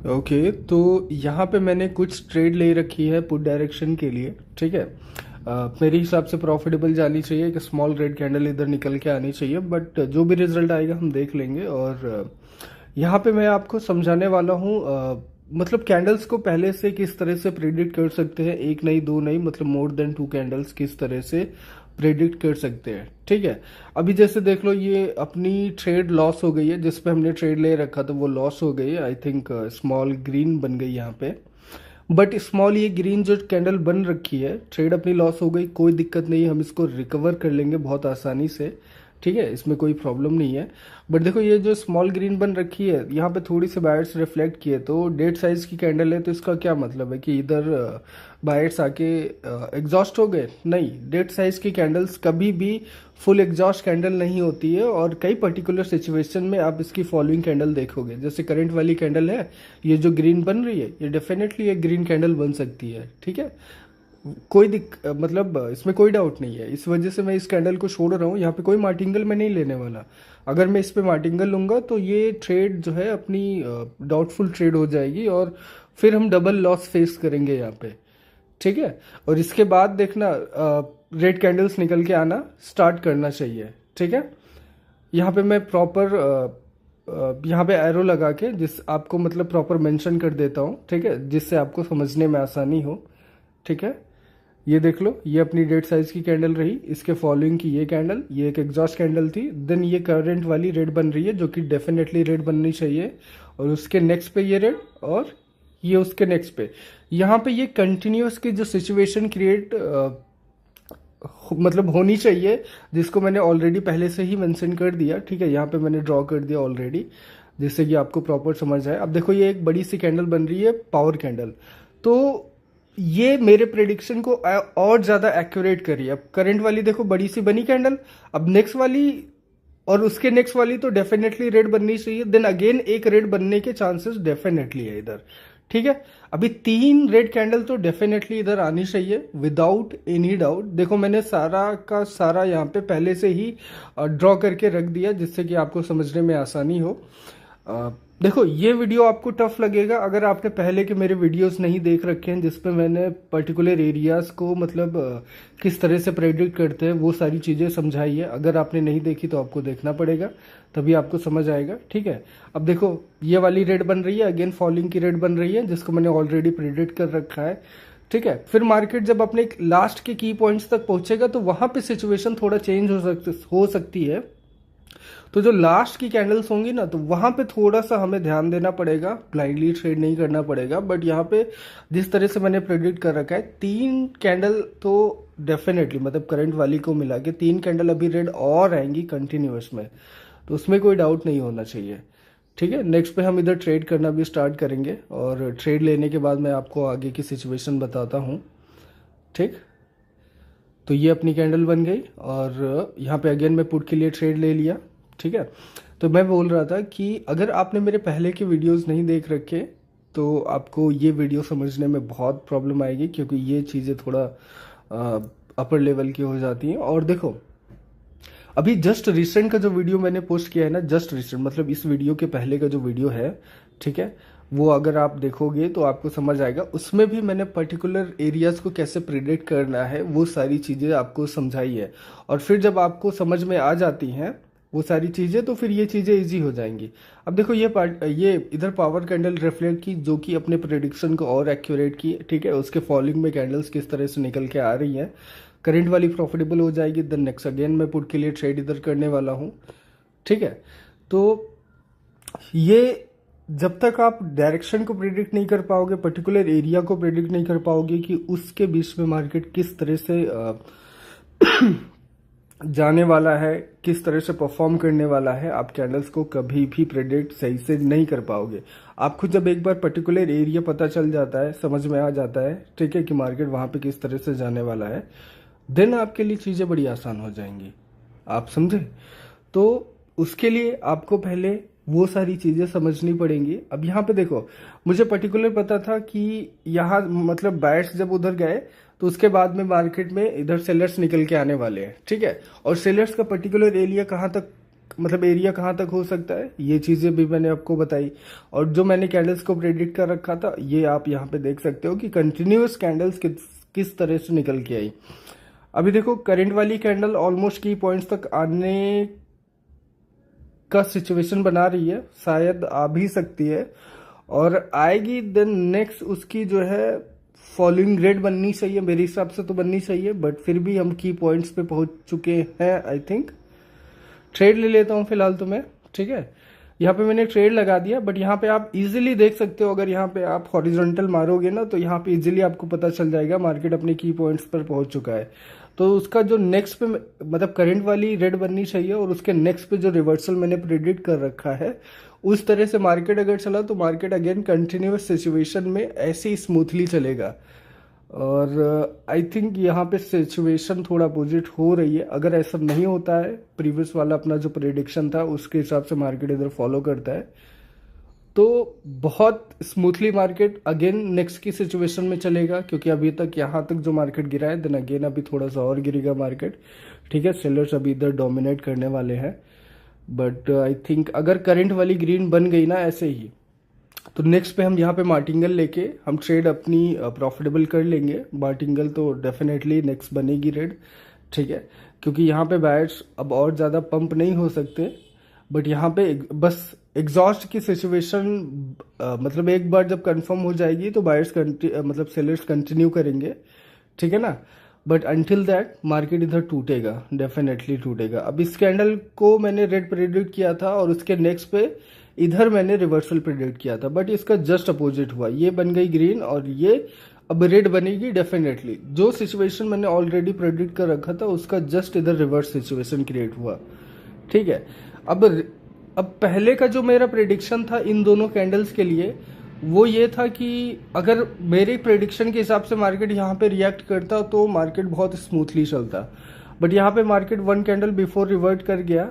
Okay, तो यहाँ पे मैंने कुछ ट्रेड ले रखी है पुट डायरेक्शन के लिए। ठीक है। मेरे हिसाब से प्रॉफिटेबल जानी चाहिए, एक स्मॉल रेड कैंडल इधर निकल के आनी चाहिए, बट जो भी रिजल्ट आएगा हम देख लेंगे। और यहाँ पे मैं आपको समझाने वाला हूँ, मतलब कैंडल्स को पहले से किस तरह से प्रिडिक्ट कर सकते हैं, एक नहीं दो नहीं, मतलब मोर देन 2 कैंडल्स किस तरह से प्रिडिक्ट कर सकते हैं। ठीक है। अभी जैसे देख लो, ये अपनी ट्रेड लॉस हो गई है, जिस पे हमने ट्रेड ले रखा था वो लॉस हो गई है। आई थिंक स्मॉल ग्रीन बन गई यहाँ पे, बट स्मॉल ये ग्रीन जो कैंडल बन रखी है, ट्रेड अपनी लॉस हो गई, कोई दिक्कत नहीं है, हम इसको रिकवर कर लेंगे बहुत आसानी से। ठीक है, इसमें कोई प्रॉब्लम नहीं है। बट देखो, ये जो स्मॉल ग्रीन बन रखी है, यहाँ पे थोड़ी सी बायर्स रिफ्लेक्ट किए, तो डेट साइज की कैंडल है, तो इसका क्या मतलब है कि इधर बायर्स आके एग्जॉस्ट हो गए? नहीं, डेट साइज की कैंडल्स कभी भी फुल एग्जॉस्ट कैंडल नहीं होती है। और कई पर्टिकुलर सिचुएशन में आप इसकी फॉलोइंग कैंडल देखोगे, जैसे करंट वाली कैंडल है, ये जो ग्रीन बन रही है, ये डेफिनेटली एक ग्रीन कैंडल बन सकती है। ठीक है, मतलब इसमें कोई डाउट नहीं है। इस वजह से मैं इस कैंडल को छोड़ रहा हूँ, यहाँ पे कोई मार्टिंगल मैं नहीं लेने वाला। अगर मैं इस पे मार्टिंगल लूंगा तो ये ट्रेड जो है अपनी डाउटफुल ट्रेड हो जाएगी, और फिर हम डबल लॉस फेस करेंगे यहाँ पे। ठीक है। और इसके बाद देखना, रेड कैंडल्स निकल के आना स्टार्ट करना चाहिए। ठीक है। यहाँ पे मैं प्रॉपर यहाँ पे एरो लगा के जिस आपको मतलब प्रॉपर मेंशन कर देता हूँ। ठीक है, जिससे आपको समझने में आसानी हो। ठीक है, ये देख लो, ये अपनी डेट साइज की कैंडल रही, इसके फॉलोइंग की ये कैंडल, ये एक एग्जॉस्ट कैंडल थी, देन ये करंट वाली रेड बन रही है, जो कि डेफिनेटली रेड बननी चाहिए, और उसके नेक्स्ट पे ये रेड, और ये उसके नेक्स्ट पे। यहाँ पे ये कंटिन्यूस की जो सिचुएशन क्रिएट मतलब होनी चाहिए, जिसको मैंने ऑलरेडी पहले से ही मेंशन कर दिया। ठीक है, यहाँ पे मैंने ड्रॉ कर दिया ऑलरेडी, जिससे कि आपको प्रॉपर समझ आए। अब देखो, ये एक बड़ी सी कैंडल बन रही है, पावर कैंडल, तो ये मेरे प्रेडिक्शन को और ज्यादा एक्यूरेट करिए। अब करंट वाली देखो, बड़ी सी बनी कैंडल, अब नेक्स्ट वाली और उसके नेक्स्ट वाली तो डेफिनेटली रेड बननी चाहिए, देन अगेन एक रेड बनने के चांसेस डेफिनेटली है इधर। ठीक है, अभी 3 रेड कैंडल तो डेफिनेटली इधर आनी चाहिए विदाउट एनी डाउट। देखो, मैंने सारा का सारा यहाँ पे पहले से ही ड्रॉ करके रख दिया, जिससे कि आपको समझने में आसानी हो। देखो, ये वीडियो आपको टफ लगेगा अगर आपने पहले के मेरे वीडियोस नहीं देख रखे हैं, जिसपे मैंने पर्टिकुलर एरियाज को मतलब किस तरह से प्रेडिक्ट करते हैं वो सारी चीज़ें समझाई है। अगर आपने नहीं देखी तो आपको देखना पड़ेगा, तभी आपको समझ आएगा। ठीक है, अब देखो, ये वाली रेड बन रही है, अगेन फॉलिंग की रेड बन रही है, जिसको मैंने ऑलरेडी प्रेडिक्ट कर रखा है। ठीक है, फिर मार्केट जब अपने लास्ट के की पॉइंट्स तक पहुंचेगा तो वहां पे सिचुएशन थोड़ा चेंज हो सकती है। तो जो लास्ट की कैंडल्स होंगी ना, तो वहां पे थोड़ा सा हमें ध्यान देना पड़ेगा, ब्लाइंडली ट्रेड नहीं करना पड़ेगा। बट यहाँ पे जिस तरह से मैंने प्रेडिक्ट कर रखा है, 3 कैंडल तो डेफिनेटली, मतलब करंट वाली को मिला के 3 कैंडल अभी रेड और आएंगी कंटिन्यूअस में, तो उसमें कोई डाउट नहीं होना चाहिए। ठीक है, नेक्स्ट पे हम इधर ट्रेड करना भी स्टार्ट करेंगे, और ट्रेड लेने के बाद मैं आपको आगे की सिचुएशन बताता हूँ। ठीक, तो ये अपनी कैंडल बन गई, और यहाँ पे अगेन मैं पुट के लिए ट्रेड ले लिया। ठीक है, तो मैं बोल रहा था कि अगर आपने मेरे पहले के वीडियोस नहीं देख रखे तो आपको ये वीडियो समझने में बहुत प्रॉब्लम आएगी, क्योंकि ये चीज़ें थोड़ा अपर लेवल की हो जाती हैं। और देखो, अभी जस्ट रिसेंट का जो वीडियो मैंने पोस्ट किया है ना, जस्ट रिसेंट मतलब इस वीडियो के पहले का जो वीडियो है, ठीक है, वो अगर आप देखोगे तो आपको समझ आएगा। उसमें भी मैंने पर्टिकुलर एरियाज को कैसे प्रिडिक्ट करना है वो सारी चीज़ें आपको समझाई है। और फिर जब आपको समझ में आ जाती हैं वो सारी चीज़ें, तो फिर ये चीज़ें इजी हो जाएंगी। अब देखो, ये इधर पावर कैंडल रिफ्लेक्ट की, जो कि अपने प्रिडिक्शन को और एक्यूरेट की। ठीक है, उसके फॉलोइंग में कैंडल्स किस तरह से निकल के आ रही हैं, करंट वाली प्रॉफिटेबल हो जाएगी, देन नेक्स्ट अगेन मैं पुट के लिए ट्रेड इधर करने वाला हूँ। ठीक है, तो ये जब तक आप डायरेक्शन को प्रिडिक्ट नहीं कर पाओगे, पर्टिकुलर एरिया को प्रिडिक्ट नहीं कर पाओगे कि उसके बीच में मार्केट किस तरह से जाने वाला है, किस तरह से परफॉर्म करने वाला है, आप कैंडल्स को कभी भी प्रेडिक्ट सही से नहीं कर पाओगे। आपको जब एक बार पर्टिकुलर एरिया पता चल जाता है, समझ में आ जाता है, ठीक है, कि मार्केट वहां पे किस तरह से जाने वाला है, देन आपके लिए चीज़ें बड़ी आसान हो जाएंगी। आप समझे? तो उसके लिए आपको पहले वो सारी चीज़ें समझनी पड़ेंगी। अब यहाँ पे देखो, मुझे पर्टिकुलर पता था कि यहाँ मतलब बायर्स जब उधर गए तो उसके बाद में मार्केट में इधर सेलर्स निकल के आने वाले हैं। ठीक है, और सेलर्स का पर्टिकुलर एरिया कहाँ तक मतलब एरिया कहाँ तक हो सकता है, ये चीज़ें भी मैंने आपको बताई। और जो मैंने कैंडल्स को प्रेडिक्ट कर रखा था, ये आप यहाँ पे देख सकते हो कि कंटिन्यूअस कैंडल्स किस तरह से निकल के आई। अभी देखो करंट वाली कैंडल ऑलमोस्ट की पॉइंट्स तक आने का सिचुएशन बना रही है, शायद आ भी सकती है और आएगी। देन नेक्स्ट उसकी जो है फॉलोइंग ग्रेड बननी चाहिए, मेरे हिसाब से तो बननी चाहिए, बट फिर भी हम की पॉइंट्स पे पहुंच चुके हैं आई थिंक। ट्रेड ले लेता हूं फिलहाल तो मैं, ठीक है। यहाँ पे मैंने ट्रेड लगा दिया, बट यहाँ पे आप इजीली देख सकते हो, अगर यहाँ पे आप हॉरिजॉन्टल मारोगे ना तो यहाँ पे इजीली आपको पता चल जाएगा मार्केट अपने की पॉइंट्स पर पहुंच चुका है। तो उसका जो नेक्स्ट पे मतलब करंट वाली रेड बननी चाहिए और उसके नेक्स्ट पे जो रिवर्सल मैंने प्रेडिक्ट कर रखा है उस तरह से मार्केट अगर चला तो मार्केट अगेन कंटिन्यूअस सिचुएशन में ऐसे ही स्मूथली चलेगा। और आई थिंक यहाँ पे सिचुएशन थोड़ा अपोजिट हो रही है। अगर ऐसा नहीं होता है, प्रीवियस वाला अपना जो प्रेडिक्शन था उसके हिसाब से मार्केट इधर फॉलो करता है, तो बहुत स्मूथली मार्केट अगेन नेक्स्ट की सिचुएशन में चलेगा। क्योंकि अभी तक यहाँ तक जो मार्केट गिरा है, देन अगेन अभी थोड़ा सा और गिरेगा मार्केट, ठीक है। सेलर्स अभी इधर डोमिनेट करने वाले हैं, बट आई थिंक अगर करंट वाली ग्रीन बन गई ना ऐसे ही, तो नेक्स्ट पे हम यहाँ पे मार्टिंगल लेके हम ट्रेड अपनी प्रॉफिटेबल कर लेंगे। मार्टिंगल तो डेफिनेटली नेक्स्ट बनेगी रेड, ठीक है। क्योंकि यहाँ पे बायर्स अब और ज़्यादा पंप नहीं हो सकते, बट यहाँ पे बस एग्जॉस्ट की सिचुएशन मतलब एक बार जब कंफर्म हो जाएगी तो बायर्स मतलब सेलर्स कंटिन्यू करेंगे, ठीक है ना। बट अंटिल दैट मार्केट इधर टूटेगा, डेफिनेटली टूटेगा। अब इस कैंडल को मैंने रेड प्रेडिक्ट किया था और उसके नेक्स्ट पे इधर मैंने रिवर्सल प्रेडिक्ट किया था, बट इसका जस्ट अपोजिट हुआ, ये बन गई ग्रीन और ये अब रेड बनेगी डेफिनेटली। जो सिचुएशन मैंने ऑलरेडी प्रेडिक्ट कर रखा था उसका जस्ट इधर रिवर्स सिचुएशन क्रिएट हुआ, ठीक है। अब पहले का जो मेरा प्रेडिक्शन था इन दोनों कैंडल्स के लिए वो ये था कि अगर मेरे प्रेडिक्शन के हिसाब से मार्केट यहाँ पे रिएक्ट करता तो मार्केट बहुत स्मूथली चलता, बट यहाँ पे market one candle before revert कर गया,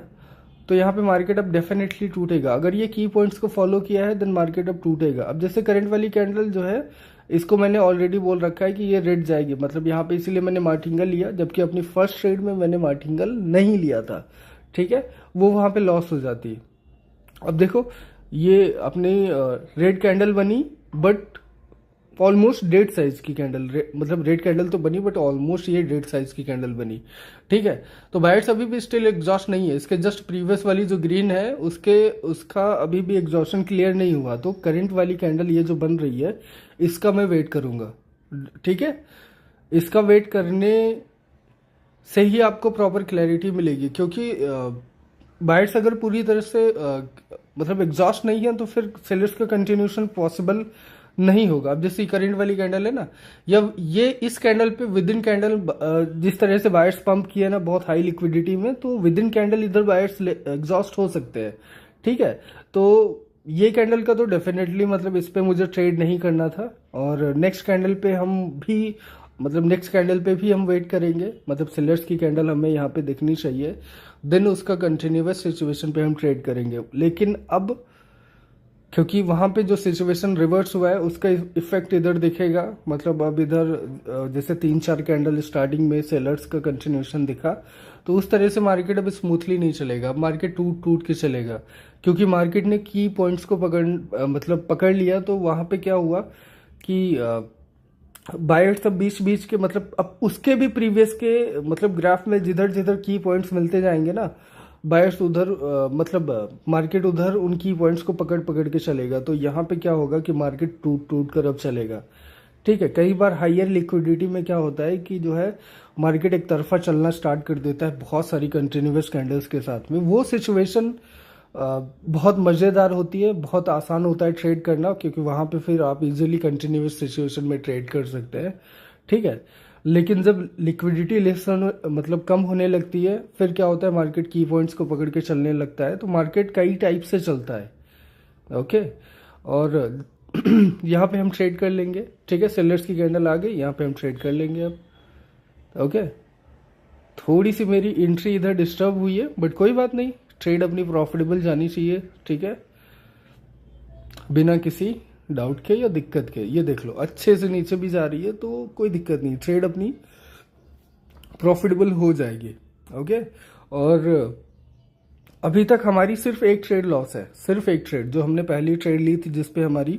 तो यहाँ पे मार्केट अब डेफिनेटली टूटेगा। अगर ये की पॉइंट्स को फॉलो किया है देन मार्केट अब टूटेगा। अब जैसे करंट वाली कैंडल जो है इसको मैंने ऑलरेडी बोल रखा है कि ये रेड जाएगी, मतलब यहाँ पे इसीलिए मैंने मार्टिंगल लिया, जबकि अपनी फर्स्ट ट्रेड में मैंने मार्टिंगल नहीं लिया था, ठीक है। वो वहाँ पे लॉस हो जाती। अब देखो ये अपनी रेड कैंडल बनी, बट ऑलमोस्ट डेड साइज की कैंडल, मतलब रेड कैंडल तो बनी बट ऑलमोस्ट ये डेड साइज की कैंडल बनी, ठीक है। तो बायर्स अभी भी स्टिल एग्जॉस्ट नहीं है, इसके जस्ट प्रीवियस वाली जो ग्रीन है उसका अभी भी एग्जॉस्शन क्लियर नहीं हुआ। तो करंट वाली कैंडल ये जो बन रही है इसका मैं वेट करूंगा, ठीक है। इसका वेट करने से ही आपको प्रॉपर क्लैरिटी मिलेगी, क्योंकि बायर्स अगर पूरी तरह से मतलब एग्जॉस्ट नहीं है तो फिर सेलर्स का कंटिन्यूशन पॉसिबल नहीं होगा। अब जैसे करंट वाली कैंडल है ना, या ये इस कैंडल पे विद इन कैंडल जिस तरह से बायर्स पंप किया ना बहुत हाई लिक्विडिटी में, तो विद इन कैंडल इधर बायर्स एग्जॉस्ट हो सकते हैं, ठीक है। तो ये कैंडल का तो डेफिनेटली मतलब इस पे मुझे ट्रेड नहीं करना था, और नेक्स्ट कैंडल पे हम भी मतलब नेक्स्ट कैंडल पे भी हम वेट करेंगे, मतलब सेलर्स की कैंडल हमें यहाँ पे दिखनी चाहिए, देन उसका कंटिन्यूअस सिचुएशन पे हम ट्रेड करेंगे। लेकिन अब क्योंकि वहां पे जो सिचुएशन रिवर्स हुआ है उसका इफेक्ट इधर दिखेगा, मतलब अब इधर जैसे 3-4 कैंडल स्टार्टिंग में सेलर्स का कंटिन्यूएशन दिखा, तो उस तरह से मार्केट अब स्मूथली नहीं चलेगा, अब मार्केट टूट टूट के चलेगा। क्योंकि मार्केट ने की पॉइंट्स को पकड़ लिया, तो वहां पे क्या हुआ कि बायर्स सब बीच बीच के मतलब अब उसके भी प्रीवियस के मतलब ग्राफ में जिधर जिधर की पॉइंट्स मिलते जाएंगे ना, बायर्स उधर मतलब मार्केट उधर उन की पॉइंट्स को पकड़ पकड़ के चलेगा। तो यहाँ पे क्या होगा कि मार्केट टूट टूट कर अब चलेगा, ठीक है। कई बार हायर लिक्विडिटी में क्या होता है कि जो है मार्केट एक तरफा चलना स्टार्ट कर देता है बहुत सारी कंटिन्यूअस कैंडल्स के साथ में। वो सिचुएशन बहुत मज़ेदार होती है, बहुत आसान होता है ट्रेड करना, क्योंकि वहाँ पे फिर आप इजीली कंटिन्यूअस सिचुएशन में ट्रेड कर सकते हैं, ठीक है। लेकिन जब लिक्विडिटी लेसन मतलब कम होने लगती है, फिर क्या होता है मार्केट की पॉइंट्स को पकड़ के चलने लगता है, तो मार्केट कई टाइप से चलता है, ओके। और यहाँ पे हम ट्रेड कर लेंगे, ठीक है। सेलर्स की कैंडल आ गई, यहाँ पे हम ट्रेड कर लेंगे अब, ओके। थोड़ी सी मेरी एंट्री इधर डिस्टर्ब हुई है, बट कोई बात नहीं, ट्रेड अपनी प्रॉफिटेबल जानी चाहिए, ठीक है, बिना किसी डाउट के या दिक्कत के। ये देख लो अच्छे से नीचे भी जा रही है तो कोई दिक्कत नहीं, ट्रेड अपनी प्रॉफिटेबल हो जाएगी, ओके। और अभी तक हमारी सिर्फ एक ट्रेड लॉस है, सिर्फ एक ट्रेड, जो हमने पहली ट्रेड ली थी जिसपे हमारी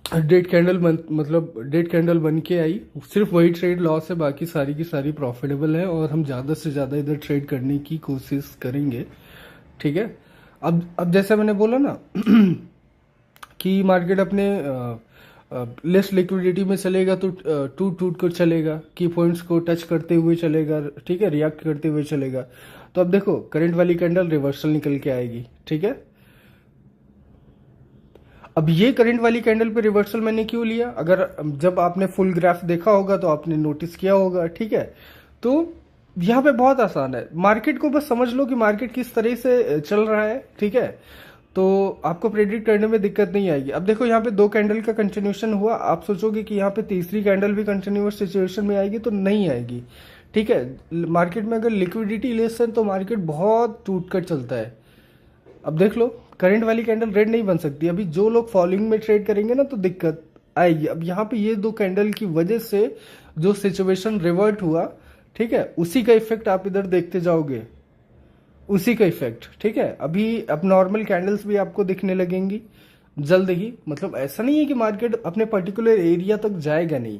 डेट कैंडल मतलब डेट कैंडल बन के आई, सिर्फ वही ट्रेड लॉस है, बाकी सारी की सारी प्रॉफिटेबल है और हम ज़्यादा से ज़्यादा इधर ट्रेड करने की कोशिश करेंगे। ठीक है। अब जैसा मैंने बोला ना कि मार्केट अपने लेस लिक्विडिटी में चलेगा तो टूट टूट कर चलेगा, की पॉइंट्स को टच करते हुए चलेगा, ठीक है, रिएक्ट करते हुए चलेगा। तो अब देखो करंट वाली कैंडल रिवर्सल निकल के आएगी। ठीक है। अब ये करंट वाली कैंडल पे रिवर्सल मैंने क्यों लिया, अगर जब आपने फुल ग्राफ देखा होगा तो आपने नोटिस किया होगा। ठीक है। तो यहाँ पे बहुत आसान है, मार्केट को बस समझ लो कि मार्केट किस तरह से चल रहा है। ठीक है। तो आपको प्रेडिक्ट करने में दिक्कत नहीं आएगी। अब देखो यहाँ पे दो कैंडल का कंटिन्यूशन हुआ, आप सोचोगे कि यहाँ पे तीसरी कैंडल भी कंटिन्यूस सिचुएशन में आएगी, तो नहीं आएगी। ठीक है। मार्केट में अगर लिक्विडिटी लेस है तो मार्केट बहुत टूट कर चलता है। अब देख लो करंट वाली कैंडल रेड नहीं बन सकती। अभी जो लोग फॉलोइंग में ट्रेड करेंगे ना तो दिक्कत आएगी। अब यहाँ पे ये दो कैंडल की वजह से जो सिचुएशन रिवर्ट हुआ, ठीक है, उसी का इफेक्ट आप इधर देखते जाओगे, उसी का इफेक्ट। ठीक है। अभी अब नॉर्मल कैंडल्स भी आपको दिखने लगेंगी जल्द ही। मतलब ऐसा नहीं है कि मार्केट अपने पर्टिकुलर एरिया तक जाएगा नहीं,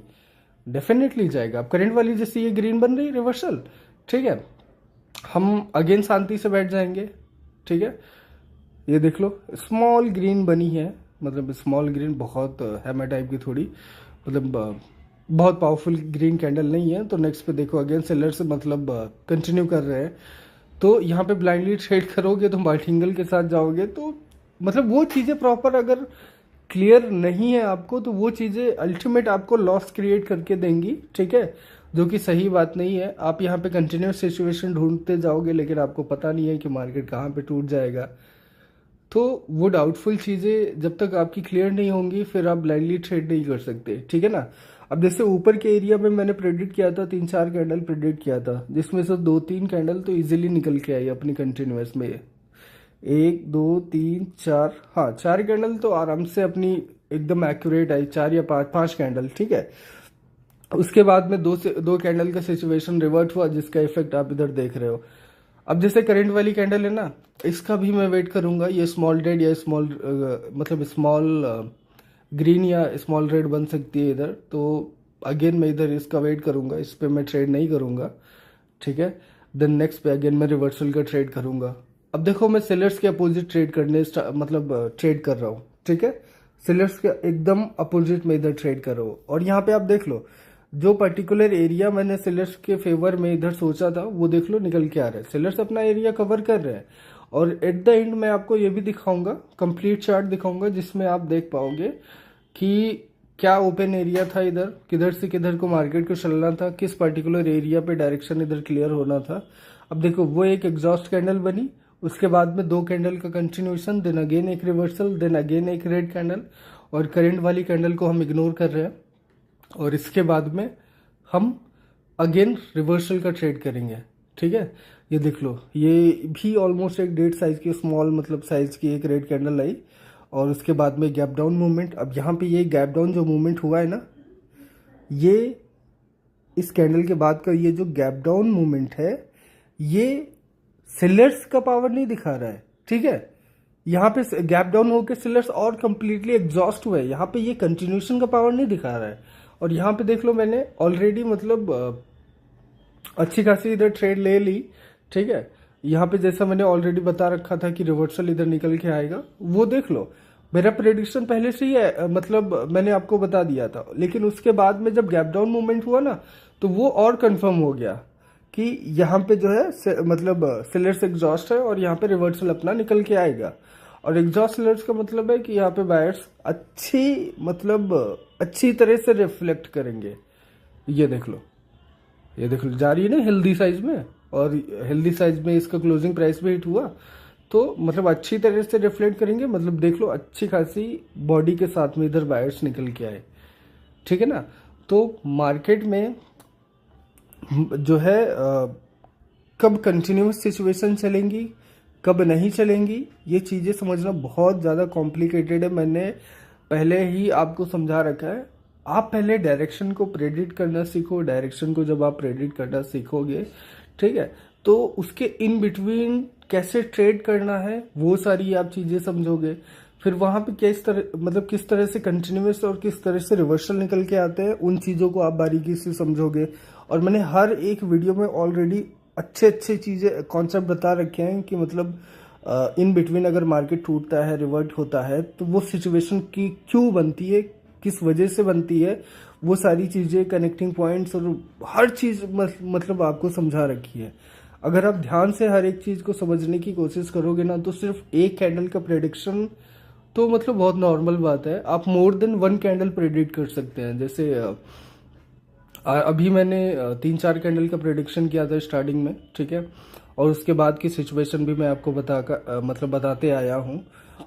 डेफिनेटली जाएगा। अब करंट वाली जैसे ये ग्रीन बन रही रिवर्सल, ठीक है, हम अगेन शांति से बैठ जाएंगे। ठीक है। ये देख लो स्मॉल ग्रीन बनी है, मतलब स्मॉल ग्रीन, बहुत हैमर टाइप की थोड़ी, मतलब बहुत पावरफुल ग्रीन कैंडल नहीं है। तो नेक्स्ट पे देखो अगेन सेलर्स मतलब कंटिन्यू कर रहे हैं। तो यहाँ पे ब्लाइंडली ट्रेड करोगे तो मार्टिंगल के साथ जाओगे, तो मतलब वो चीज़ें प्रॉपर अगर क्लियर नहीं है आपको तो वो चीज़ें अल्टीमेट आपको लॉस क्रिएट करके देंगी। ठीक है। जो कि सही बात नहीं है। आप यहाँ पे कंटिन्यूस सिचुएशन ढूंढते जाओगे लेकिन आपको पता नहीं है कि मार्केट कहाँ पे टूट जाएगा। तो वो डाउटफुल चीज़ें जब तक आपकी क्लियर नहीं होंगी फिर आप ब्लाइंडली ट्रेड नहीं कर सकते। ठीक है ना। अब जैसे ऊपर के एरिया में मैंने प्रेडिक्ट किया था, 3-4 कैंडल प्रेडिक्ट किया था, जिसमें से 2-3 कैंडल तो इजीली निकल के आई अपनी कंटिन्यूस में। 1 2 3 4, हाँ 4 कैंडल तो आराम से अपनी एकदम एक्यूरेट आई, 4 या 5 कैंडल। ठीक है। उसके बाद में दो कैंडल का सिचुएशन रिवर्ट हुआ जिसका इफेक्ट आप इधर देख रहे हो। अब जैसे करंट वाली कैंडल है ना, इसका भी मैं वेट करूंगा, ये स्मॉल रेड या स्मॉल मतलब स्मॉल ग्रीन या स्मॉल रेड बन सकती है इधर। तो अगेन मैं इधर इसका वेट करूंगा, इस पे मैं ट्रेड नहीं करूंगा। ठीक है। देन नेक्स्ट पे अगेन मैं रिवर्सल का ट्रेड करूंगा। अब देखो मैं सेलर्स के अपोजिट ट्रेड मतलब ट्रेड कर रहा हूँ। ठीक है। सेलर्स के एकदम अपोजिट में इधर ट्रेड कर रहा हूँ। और यहाँ पे आप देख लो जो पर्टिकुलर एरिया मैंने सेलर्स के फेवर में इधर सोचा था वो देख लो निकल के आ रहा है। सेलर्स अपना एरिया कवर कर रहे हैं। और एट द एंड मैं आपको ये भी दिखाऊंगा, कंप्लीट चार्ट दिखाऊंगा, जिसमें आप देख पाओगे कि क्या ओपन एरिया था इधर, किधर से किधर को मार्केट को चलना था, किस पर्टिकुलर एरिया पे डायरेक्शन इधर क्लियर होना था। अब देखो वो एक एग्जॉस्ट कैंडल बनी, उसके बाद में 2 कैंडल का कंटिन्यूशन, देन अगेन एक रिवर्सल, देन अगेन एक रेड कैंडल, और करंट वाली कैंडल को हम इग्नोर कर रहे हैं। और इसके बाद में हम अगेन रिवर्सल का ट्रेड करेंगे। ठीक है। ये देख लो ये भी ऑलमोस्ट एक डेढ़ साइज की स्मॉल मतलब साइज की एक रेड कैंडल आई, और उसके बाद में गैप डाउन मूवमेंट। अब यहाँ पे ये गैप डाउन जो मूवमेंट हुआ है ना, ये इस कैंडल के बाद का ये जो गैप डाउन मूवमेंट है, ये सेलर्स का पावर नहीं दिखा रहा है। ठीक है। यहाँ पे गैप डाउन होकर सेलर्स और कंप्लीटली एग्जॉस्ट हुए, यहाँ पे ये कंटिन्यूशन का पावर नहीं दिखा रहा है। और यहाँ पे देख लो मैंने ऑलरेडी मतलब अच्छी खासी इधर ट्रेड ले ली। ठीक है। यहाँ पे जैसा मैंने ऑलरेडी बता रखा था कि रिवर्सल इधर निकल के आएगा, वो देख लो मेरा प्रेडिक्शन पहले से ही है, मतलब मैंने आपको बता दिया था। लेकिन उसके बाद में जब गैप डाउन मूवमेंट हुआ ना तो वो और कंफर्म हो गया कि यहाँ पे जो है मतलब सेलर्स एग्जॉस्ट है और यहाँ पे रिवर्सल अपना निकल के आएगा। और एग्जॉस्ट सेलर्स का मतलब है कि यहाँ पे बायर्स अच्छी तरह से रिफ्लेक्ट करेंगे। ये देख लो, ये देख लो जा रही है ना हेल्दी साइज में, और हेल्दी साइज में इसका क्लोजिंग प्राइस भी हिट हुआ, तो मतलब अच्छी तरह से रिफ्लेक्ट करेंगे। मतलब देख लो अच्छी खासी बॉडी के साथ में इधर बायर्स निकल के आए। ठीक है ना। तो मार्केट में जो है कब कंटिन्यूस सिचुएशन चलेंगी कब नहीं चलेंगी, ये चीज़ें समझना बहुत ज़्यादा कॉम्प्लिकेटेड है। मैंने पहले ही आपको समझा रखा है। आप पहले डायरेक्शन को प्रेडिक्ट करना सीखो। डायरेक्शन को जब आप प्रेडिक्ट करना सीखोगे, ठीक है, तो उसके इन बिटवीन कैसे ट्रेड करना है वो सारी आप चीज़ें समझोगे। फिर वहाँ पे किस तरह से कंटिन्यूस और किस तरह से रिवर्सल निकल के आते हैं, उन चीज़ों को आप बारीकी से समझोगे। और मैंने हर एक वीडियो में ऑलरेडी अच्छे अच्छे चीज़ें कॉन्सेप्ट बता रखे हैं कि मतलब इन बिटवीन अगर मार्केट टूटता है, रिवर्ट होता है, तो वो सिचुएशन की क्यों बनती है, किस वजह से बनती है, वो सारी चीज़ें, कनेक्टिंग पॉइंट्स और हर चीज़ मतलब आपको समझा रखी है। अगर आप ध्यान से हर एक चीज़ को समझने की कोशिश करोगे ना, तो सिर्फ एक कैंडल का प्रेडिक्शन तो मतलब बहुत नॉर्मल बात है। आप more than one candle predict कर सकते हैं। जैसे अभी मैंने 3-4 कैंडल का प्रेडिक्शन किया था स्टार्टिंग में, ठीक है। और उसके बाद की सिचुएशन भी मैं आपको बताते आया हूँ।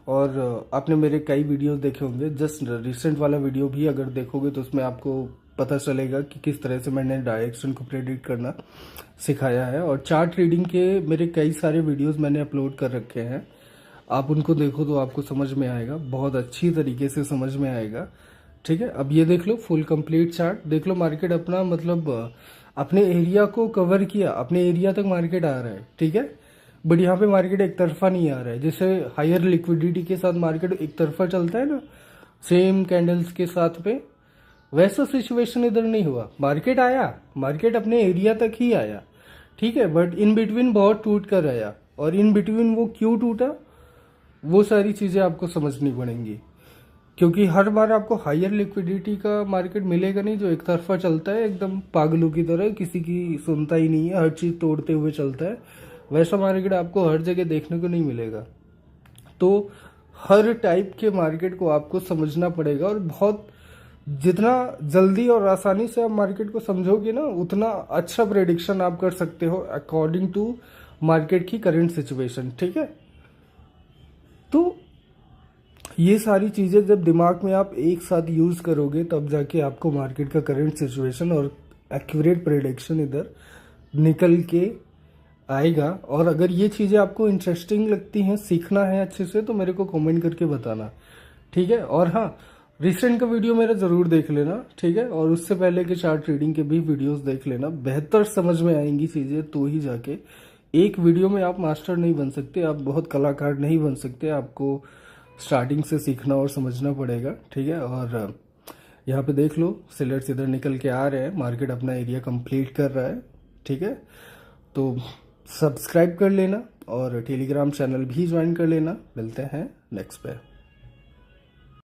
और आपने मेरे कई वीडियोस देखे होंगे, जस्ट रिसेंट वाला वीडियो भी अगर देखोगे तो उसमें आपको पता चलेगा कि किस तरह से मैंने डायरेक्शन को प्रेडिक्ट करना सिखाया है। और चार्ट रीडिंग के मेरे कई सारे वीडियोस मैंने अपलोड कर रखे हैं, आप उनको देखो तो आपको समझ में आएगा, बहुत अच्छी तरीके से समझ में आएगा, ठीक है। अब ये देख लो फुल कंप्लीट चार्ट, देख लो मार्केट अपना अपने एरिया को कवर किया, अपने एरिया तक मार्केट आ रहा है, ठीक है। बट यहाँ पे मार्केट एक तरफा नहीं आ रहा है। जैसे हायर लिक्विडिटी के साथ मार्केट एक तरफा चलता है ना, सेम कैंडल्स के साथ पे, वैसा सिचुएशन इधर नहीं हुआ। मार्केट आया, मार्केट अपने एरिया तक ही आया, ठीक है, बट इन बिटवीन बहुत टूट कर आया। और इन बिटवीन वो क्यों टूटा, वो सारी चीज़ें आपको समझनी पड़ेंगी, क्योंकि हर बार आपको हायर लिक्विडिटी का मार्केट मिलेगा नहीं जो एक तरफा चलता है एकदम पागलों की तरह, किसी की सुनता ही नहीं है, हर चीज़ तोड़ते हुए चलता है। वैसा मार्केट आपको हर जगह देखने को नहीं मिलेगा। तो हर टाइप के मार्केट को आपको समझना पड़ेगा, और बहुत जितना जल्दी और आसानी से आप मार्केट को समझोगे ना, उतना अच्छा प्रेडिक्शन आप कर सकते हो अकॉर्डिंग टू मार्केट की करंट सिचुएशन, ठीक है। तो ये सारी चीज़ें जब दिमाग में आप एक साथ यूज़ करोगे, तब जाके आपको मार्केट का करंट सिचुएशन और एक्यूरेट प्रेडिक्शन इधर निकल के आएगा। और अगर ये चीज़ें आपको इंटरेस्टिंग लगती हैं, सीखना है अच्छे से, तो मेरे को कमेंट करके बताना, ठीक है। और हाँ, रिसेंट का वीडियो मेरा ज़रूर देख लेना, ठीक है। और उससे पहले के चार्ट रीडिंग के भी वीडियोस देख लेना, बेहतर समझ में आएंगी चीज़ें, तो ही जाके। एक वीडियो में आप मास्टर नहीं बन सकते, आप बहुत कलाकार नहीं बन सकते, आपको स्टार्टिंग से सीखना और समझना पड़ेगा, ठीक है। और यहाँ पे देख लो सेलर्स इधर निकल के आ रहे हैं, मार्केट अपना एरिया कंप्लीट कर रहा है, ठीक है। तो सब्सक्राइब कर लेना और टेलीग्राम चैनल भी ज्वाइन कर लेना। मिलते हैं नेक्स्ट पे।